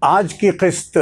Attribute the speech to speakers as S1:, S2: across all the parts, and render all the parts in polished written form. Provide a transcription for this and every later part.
S1: آج کی قسط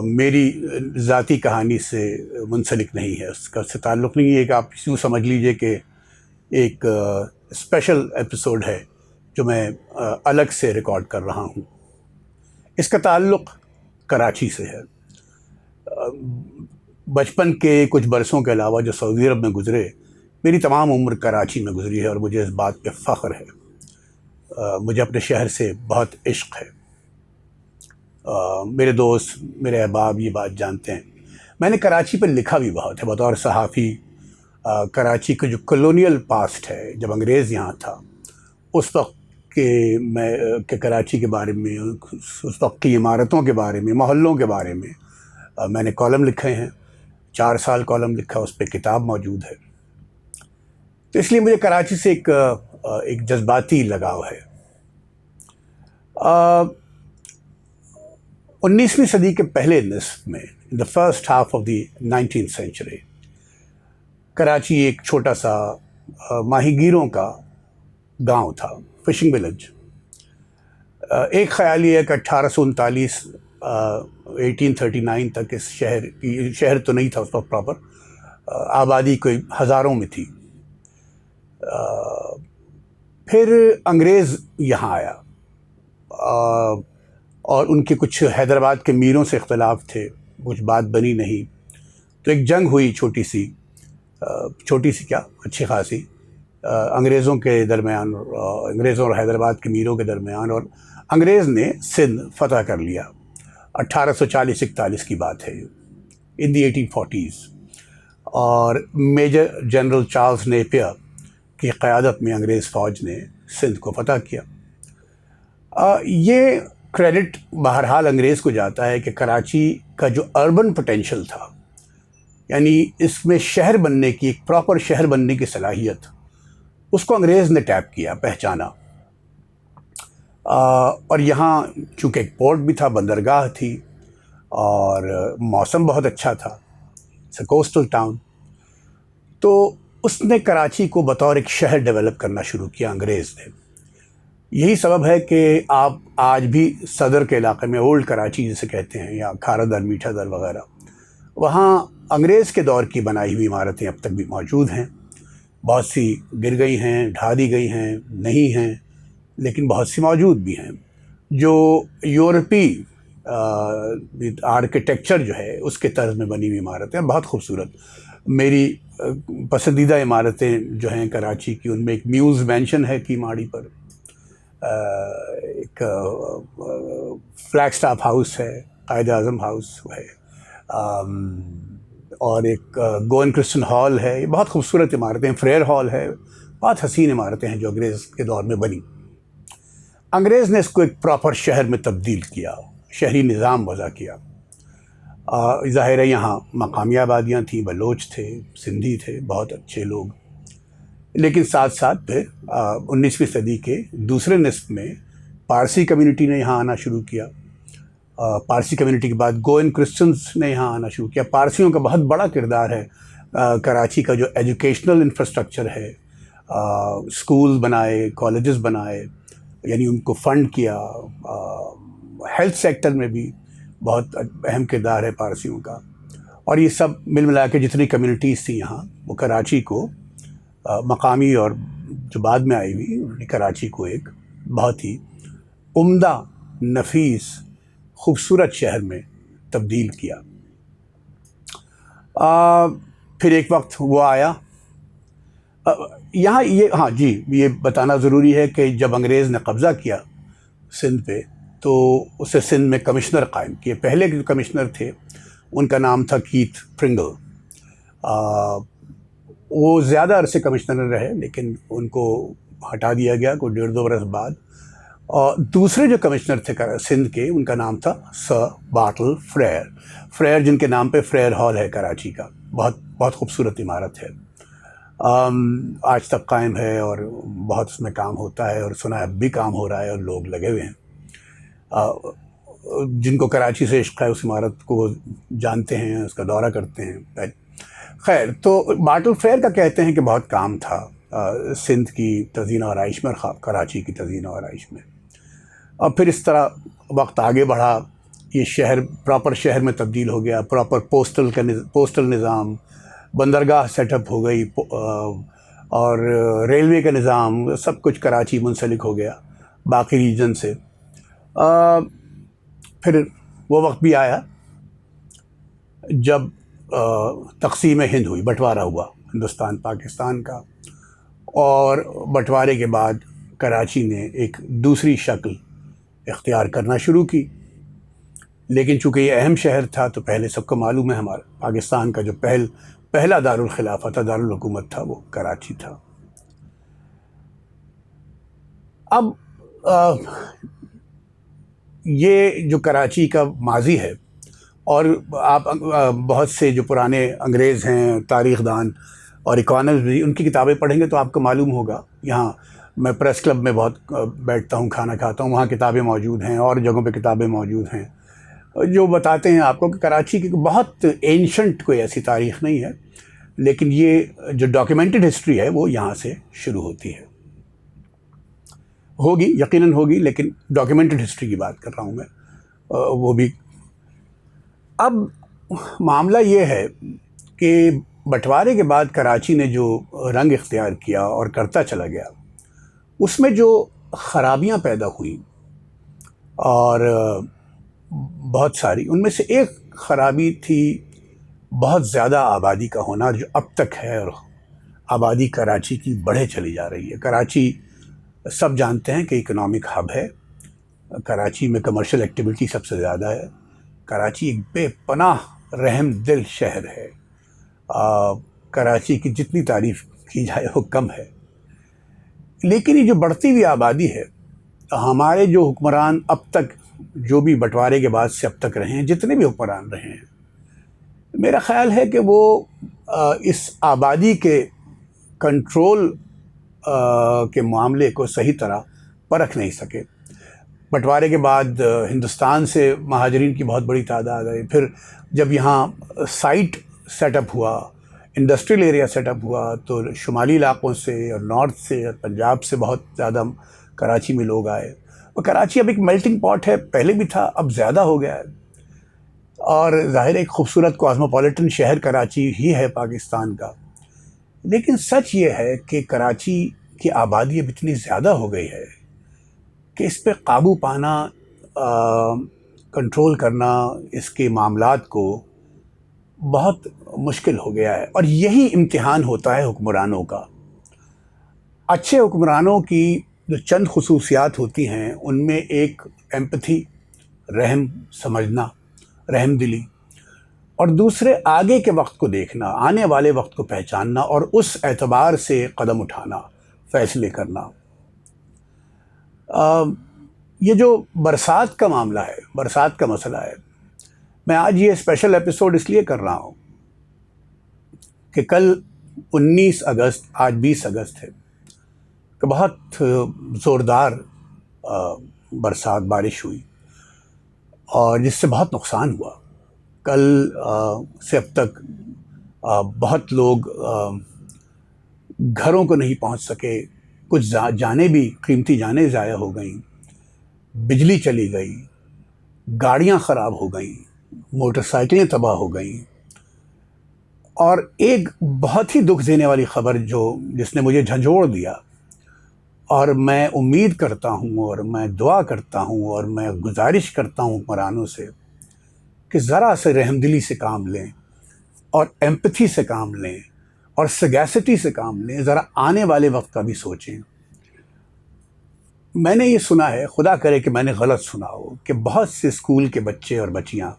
S1: میری ذاتی کہانی سے منسلک نہیں ہے، اس کا سے تعلق نہیں ہے کہ آپ یوں سمجھ لیجئے کہ ایک اسپیشل ایپیسوڈ ہے جو میں الگ سے ریکارڈ کر رہا ہوں۔ اس کا تعلق کراچی سے ہے۔ بچپن کے کچھ برسوں کے علاوہ جو سعودی عرب میں گزرے، میری تمام عمر کراچی میں گزری ہے اور مجھے اس بات پہ فخر ہے۔ مجھے اپنے شہر سے بہت عشق ہے۔ میرے دوست، میرے احباب یہ بات جانتے ہیں۔ میں نے کراچی پہ لکھا بھی بہت ہے بطور صحافی۔ کراچی کا جو کلونیل پاسٹ ہے، جب انگریز یہاں تھا، اس وقت کہ کراچی کے بارے میں، اس وقت کی عمارتوں کے بارے میں، محلوں کے بارے میں نے کالم لکھے ہیں۔ 4 سال کالم لکھا، اس پہ کتاب موجود ہے۔ تو اس لیے مجھے کراچی سے ایک جذباتی لگاؤ ہے۔ 19ویں صدی کے پہلے نصف میں، the first half of the 19th century, Karachi ایک چھوٹا سا ماہی گیروں کا گاؤں تھا، فشنگ ولیج۔ ایک خیال یہ ہے کہ 1839 1839 تک اس شہر تو نہیں تھا اس وقت پراپر، آبادی کوئی ہزاروں میں تھی۔ پھر انگریز یہاں آیا اور ان کے کچھ حیدرآباد کے میروں سے اختلاف تھے، کچھ بات بنی نہیں، تو ایک جنگ ہوئی چھوٹی سی کیا، اچھی خاصی، انگریزوں کے درمیان، انگریزوں اور حیدرآباد کے میروں کے درمیان، اور انگریز نے سندھ فتح کر لیا۔ 1840-41 کی بات ہے، ان دی 1840s، اور میجر جنرل چارلز نیپیر کی قیادت میں انگریز فوج نے سندھ کو فتح کیا۔ یہ کریڈٹ بہرحال انگریز کو جاتا ہے کہ کراچی کا جو اربن پوٹینشل تھا، یعنی اس میں شہر بننے کی، ایک پراپر شہر بننے کی صلاحیت، اس کو انگریز نے ٹیپ کیا، پہچانا۔ اور یہاں چونکہ ایک پورٹ بھی تھا، بندرگاہ تھی، اور موسم بہت اچھا تھا، اٹس اے کوسٹل ٹاؤن، تو اس نے کراچی کو بطور ایک شہر ڈیولپ کرنا شروع کیا انگریز نے۔ یہی سبب ہے کہ آپ آج بھی صدر کے علاقے میں، اولڈ کراچی جسے کہتے ہیں، یا کھارا در، میٹھا در وغیرہ، وہاں انگریز کے دور کی بنائی ہوئی عمارتیں اب تک بھی موجود ہیں۔ بہت سی گر گئی ہیں، ڈھا دی گئی ہیں، نہیں ہیں، لیکن بہت سی موجود بھی ہیں، جو یورپی آرکیٹیکچر جو ہے اس کے طرز میں بنی ہوئی عمارتیں، بہت خوبصورت۔ میری پسندیدہ عمارتیں جو ہیں کراچی کی، ان میں ایک میوز مینشن ہے کی ماڑی پر، ایک فلیگ سٹاف ہاؤس ہے، قائد اعظم ہاؤس ہے، اور ایک گوئن کرسچن ہال ہے۔ یہ بہت خوبصورت عمارتیں، فریر ہال ہے، بہت حسین عمارتیں ہیں جو انگریز کے دور میں بنی۔ انگریز نے اس کو ایک پراپر شہر میں تبدیل کیا، شہری نظام وضع کیا۔ ظاہر ہے یہاں مقامی آبادیاں تھیں، بلوچ تھے، سندھی تھے، بہت اچھے لوگ، لیکن ساتھ ساتھ پھر 19ویں صدی کے دوسرے نصف میں پارسی کمیونٹی نے یہاں آنا شروع کیا۔ پارسی کمیونٹی کے بعد گوئن کرسچنز نے یہاں آنا شروع کیا۔ پارسیوں کا بہت بڑا کردار ہے کراچی کا جو ایجوکیشنل انفراسٹرکچر ہے، اسکول بنائے، کالجز بنائے، یعنی ان کو فنڈ کیا۔ ہیلتھ سیکٹر میں بھی بہت اہم کردار ہے پارسیوں کا، اور یہ سب مل ملا کے جتنی کمیونٹیز تھیں یہاں، وہ کراچی کو مقامی اور جو بعد میں آئی ہوئی، انہوں نے کراچی کو ایک بہت ہی عمدہ، نفیس، خوبصورت شہر میں تبدیل کیا۔ پھر ایک وقت وہ آیا یہاں، یہ بتانا ضروری ہے کہ جب انگریز نے قبضہ کیا سندھ پہ، تو اسے سندھ میں کمشنر قائم کیے۔ پہلے کے جو کمشنر تھے ان کا نام تھا کیتھ پرنگل۔ وہ زیادہ عرصے کمشنر رہے، لیکن ان کو ہٹا دیا گیا کوئی 1.5-2 برس بعد۔ اور دوسرے جو کمشنر تھے سندھ کے، ان کا نام تھا سر بارٹل فریر، جن کے نام پہ فریر ہال ہے کراچی کا، بہت خوبصورت عمارت ہے، آج تک قائم ہے، اور بہت اس میں کام ہوتا ہے، اور سنا اب بھی کام ہو رہا ہے اور لوگ لگے ہوئے ہیں۔ جن کو کراچی سے عشق ہے اس عمارت کو جانتے ہیں، اس کا دورہ کرتے ہیں۔ خیر، تو بارٹل فریر کا کہتے ہیں کہ بہت کام تھا سندھ کی تزئین و آرائش میں اور کراچی کی تزئین و آرائش میں۔ اور پھر اس طرح وقت آگے بڑھا، یہ شہر پراپر شہر میں تبدیل ہو گیا، پراپر پوسٹل نظام، بندرگاہ سیٹ اپ ہو گئی، اور ریلوے کا نظام، سب کچھ کراچی منسلک ہو گیا باقی ریجن سے۔ پھر وہ وقت بھی آیا جب تقسیم ہند ہوئی، بٹوارہ ہوا ہندوستان پاکستان کا، اور بٹوارے کے بعد کراچی نے ایک دوسری شکل اختیار کرنا شروع کی۔ لیکن چونکہ یہ اہم شہر تھا تو پہلے سب کو معلوم ہے ہمارا پاکستان کا جو پہلا دارالخلافہ تھا، دارالحکومت تھا، وہ کراچی تھا۔ اب یہ جو کراچی کا ماضی ہے، اور آپ بہت سے جو پرانے انگریز ہیں، تاریخ دان اور اکانومسٹ بھی، ان کی کتابیں پڑھیں گے تو آپ کو معلوم ہوگا۔ یہاں میں پریس کلب میں بہت بیٹھتا ہوں، کھانا کھاتا ہوں، وہاں کتابیں موجود ہیں، اور جگہوں پہ کتابیں موجود ہیں جو بتاتے ہیں آپ کو کہ کراچی کی بہت اینشنٹ کوئی ایسی تاریخ نہیں ہے، لیکن یہ جو ڈاکیومنٹڈ ہسٹری ہے وہ یہاں سے شروع ہوتی ہے، ہوگی یقیناً ہوگی، لیکن ڈاکیومنٹڈ ہسٹری کی بات کر رہا ہوں میں، وہ بھی۔ اب معاملہ یہ ہے کہ بٹوارے کے بعد کراچی نے جو رنگ اختیار کیا اور کرتا چلا گیا، اس میں جو خرابیاں پیدا ہوئیں، اور بہت ساری، ان میں سے ایک خرابی تھی بہت زیادہ آبادی کا ہونا، جو اب تک ہے، اور آبادی کراچی کی بڑھے چلی جا رہی ہے۔ کراچی سب جانتے ہیں کہ اکنامک ہب ہے، کراچی میں کمرشل ایکٹیویٹی سب سے زیادہ ہے، کراچی ایک بے پناہ رحم دل شہر ہے، کراچی کی جتنی تعریف کی جائے وہ کم ہے۔ لیکن یہ جو بڑھتی ہوئی آبادی ہے، ہمارے جو حکمران اب تک، جو بھی بٹوارے کے بعد سے اب تک رہے ہیں، جتنے بھی حکمران رہے ہیں، میرا خیال ہے کہ وہ اس آبادی کے کنٹرول کے معاملے کو صحیح طرح پرکھ نہیں سکے۔ بٹوارے کے بعد ہندوستان سے مہاجرین کی بہت بڑی تعداد آئی، پھر جب یہاں سائٹ سیٹ اپ ہوا، انڈسٹریل ایریا سیٹ اپ ہوا، تو شمالی علاقوں سے اور نارتھ سے اور پنجاب سے بہت زیادہ کراچی میں لوگ آئے، اور کراچی اب ایک میلٹنگ پاٹ ہے، پہلے بھی تھا، اب زیادہ ہو گیا ہے، اور ظاہر ایک خوبصورت کاسموپولیٹن شہر کراچی ہی ہے پاکستان کا۔ لیکن سچ یہ ہے کہ کراچی کی آبادی اب اتنی زیادہ ہو گئی ہے کہ اس پہ قابو پانا، کنٹرول کرنا اس کے معاملات کو بہت مشکل ہو گیا ہے، اور یہی امتحان ہوتا ہے حکمرانوں کا۔ اچھے حکمرانوں کی جو چند خصوصیات ہوتی ہیں، ان میں ایک ایمپتھی، رحم سمجھنا، رحم دلی، اور دوسرے آگے کے وقت کو دیکھنا، آنے والے وقت کو پہچاننا، اور اس اعتبار سے قدم اٹھانا، فیصلے کرنا۔ یہ جو برسات کا معاملہ ہے، برسات کا مسئلہ ہے، میں آج یہ اسپیشل ایپیسوڈ اس لیے کر رہا ہوں کہ کل 19 اگست، آج 20 اگست ہے، کہ بہت زوردار برسات، بارش ہوئی، اور جس سے بہت نقصان ہوا۔ کل سے اب تک بہت لوگ گھروں کو نہیں پہنچ سکے، کچھ جانیں بھی، قیمتی جانیں ضائع ہو گئیں، بجلی چلی گئی، گاڑیاں خراب ہو گئیں، موٹر سائیکلیں تباہ ہو گئیں، اور ایک بہت ہی دکھ دینے والی خبر جس نے مجھے جھنجھوڑ دیا، اور میں امید کرتا ہوں، اور میں دعا کرتا ہوں، اور میں گزارش کرتا ہوں حکمرانوں سے کہ ذرا سے رحم دلی سے کام لیں، اور ایمپتھی سے کام لیں، اور سگیسٹی سے کام لیں، ذرا آنے والے وقت کا بھی سوچیں۔ میں نے یہ سنا ہے، خدا کرے کہ میں نے غلط سنا ہو، کہ بہت سے اسکول کے بچے اور بچیاں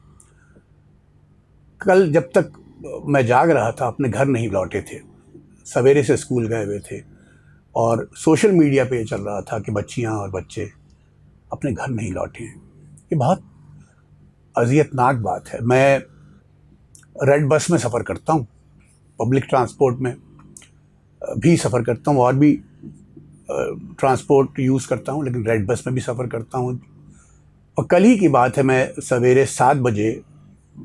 S1: کل جب تک میں جاگ رہا تھا اپنے گھر نہیں لوٹے تھے، سویرے سے اسکول گئے ہوئے تھے، اور سوشل میڈیا پہ یہ چل رہا تھا کہ بچیاں اور بچے اپنے گھر نہیں لوٹے ہیں۔ یہ بہت اذیت ناک بات ہے۔ میں ریڈ بس میں سفر کرتا ہوں، پبلک ٹرانسپورٹ میں بھی سفر کرتا ہوں، اور بھی ٹرانسپورٹ یوز کرتا ہوں، لیکن ریڈ بس میں بھی سفر کرتا ہوں۔ اور کل ہی کی بات ہے، میں سویرے 7 بجے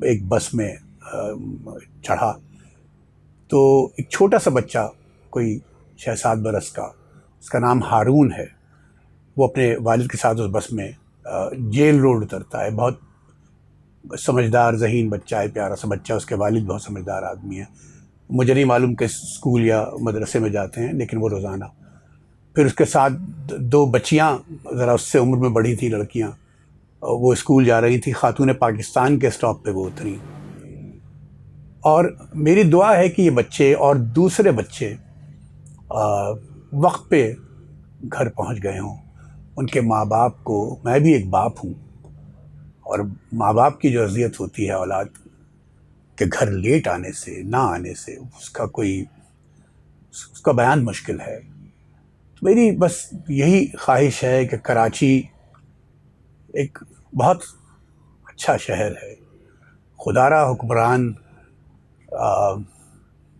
S1: ایک بس میں چڑھا، تو ایک چھوٹا سا بچہ، کوئی 6-7 برس کا، اس کا نام ہارون ہے، وہ اپنے والد کے ساتھ اس بس میں جیل روڈ اترتا ہے. بہت سمجھدار ذہین بچہ ہے، پیارا سا بچہ. اس کے والد بہت سمجھدار آدمی ہیں. مجھے نہیں معلوم کہ اسکول یا مدرسے میں جاتے ہیں، لیکن وہ روزانہ. پھر اس کے ساتھ دو بچیاں ذرا اس سے عمر میں بڑی تھیں، لڑکیاں، وہ اسکول جا رہی تھیں. خاتون پاکستان کے اسٹاپ پہ وہ اتریں. اور میری دعا ہے کہ یہ بچے اور دوسرے بچے وقت پہ گھر پہنچ گئے ہوں. ان کے ماں باپ کو، میں بھی ایک باپ ہوں، اور ماں باپ کی جو اذیت ہوتی ہے اولاد کے گھر لیٹ آنے سے، نہ آنے سے، اس کا بیان مشکل ہے. میری بس یہی خواہش ہے کہ کراچی ایک بہت اچھا شہر ہے. خدا را حکمران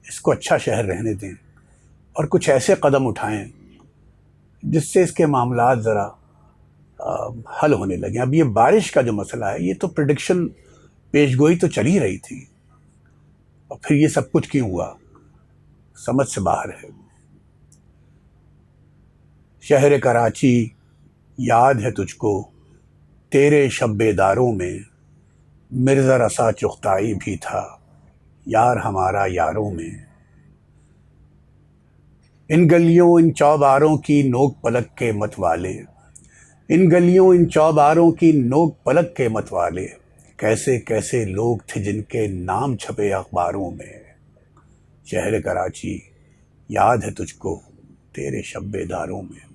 S1: اس کو اچھا شہر رہنے دیں، اور کچھ ایسے قدم اٹھائیں جس سے اس کے معاملات ذرا حل ہونے لگیں. اب یہ بارش کا جو مسئلہ ہے، یہ تو پریڈکشن، پیش گوئی تو چل ہی رہی تھی، اور پھر یہ سب کچھ کیوں ہوا، سمجھ سے باہر ہے. شہر کراچی یاد ہے تجھ کو تیرے شب بیداروں میں، مرزا رسا چغتائی بھی تھا یار ہمارا یاروں میں. ان گلیوں ان چوباروں کی نوک پلک کے مت والے، ان گلیوں ان چوباروں کی نوک پلک کے مت والے، کیسے کیسے لوگ تھے جن کے نام چھپے اخباروں میں. شہر کراچی یاد ہے تجھ کو تیرے شب بیداروں میں.